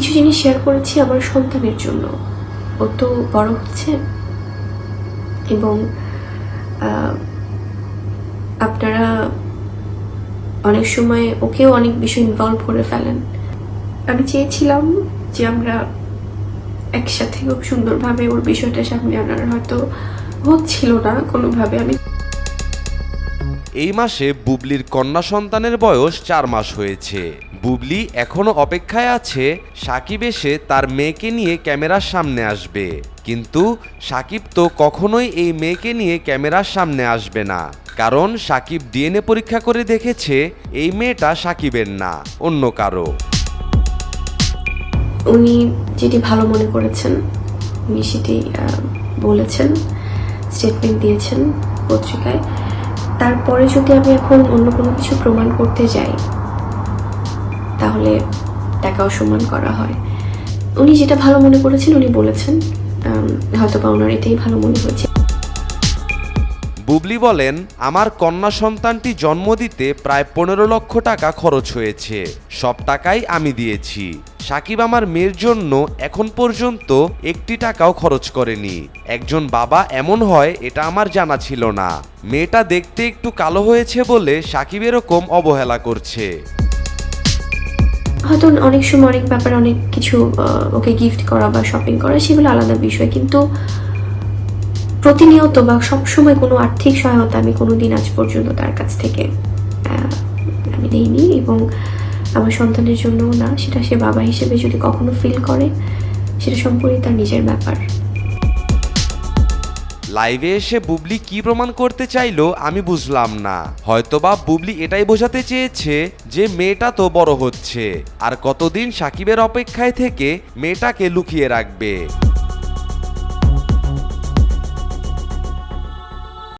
কিছু জিনিস শেয়ার করেছি আমার সন্তানের জন্য। ও তো বড় হচ্ছে এবং আপনারা অনেক সময় ওকেও অনেক বিষয় ইনভলভ করে ফেলেন। আমি চেয়েছিলাম যে আমরা একসাথে খুব সুন্দরভাবে ওর বিষয়টা সামনে আনার, হয়তো হচ্ছিল না কোনোভাবে। এই মাসে বুবলির কন্যা সন্তানের বয়স 4 মাস হয়েছে। বুবলি এখনো অপেক্ষায় আছে সাকিব এসে তার মেয়েকে নিয়ে ক্যামেরার সামনে আসবে, কিন্তু সাকিব তো কখনোই এই মেয়েকে নিয়ে ক্যামেরার সামনে আসবে না, কারণ সাকিব ডিএনএ পরীক্ষা করে দেখেছে এই মেয়েটা সাকিবের না, অন্য কারো। উনি যেটি ভালো মনে করেছেন উনি সেটি বলেছেন, স্টেটমেন্ট দিয়েছেন পত্রিকায়। তারপরে যদি আমি এখন অন্য কোনো কিছু প্রমাণ করতে যাই তাহলে টাকাও সমান করা হয়। উনি যেটা ভালো মনে করেছেন উনি বলেছেন, হয়তো বা ওনার এটাই ভালো মনে হয়েছে। বুবলি বলেন, আমার কন্যা সন্তানটি জন্ম দিতে প্রায় 15 লক্ষ টাকা খরচ হয়েছে, সব টাকাই আমি দিয়েছি। সাকিব আমার মেয়ের জন্য এখন পর্যন্ত 1টি টাকাও খরচ করেনি। একজন বাবা এমন হয় এটা আমার জানা ছিল না। মেয়েটা দেখতে একটু কালো হয়েছে বলে সাকিব এরকম অবহেলা করছে। হয়তো অনেক সময় অনেক ব্যাপারে অনেক কিছু ওকে গিফট করা বা শপিং করা সেগুলো আলাদা বিষয়, কিন্তু প্রতিনিয়ত বা সবসময় কোনো আর্থিক সহায়তা আমি কোনোদিন আজ পর্যন্ত তার কাছ থেকে আমি নেইনি, এবং আমার সন্তানের জন্যও না। সেটা সে বাবা হিসেবে যদি কখনো ফিল করে সেটা সম্পূর্ণই তার নিজের ব্যাপার। লাইভে এসে বুবলি কি প্রমাণ করতে চাইলো আমি বুঝলাম না। হয়তোবা বুবলি এটাই বোঝাতে চেয়েছে যে মেয়েটা তো বড় হচ্ছে, আর কতদিন সাকিবের অপেক্ষায় থেকে মেয়েটাকে লুকিয়ে রাখবে।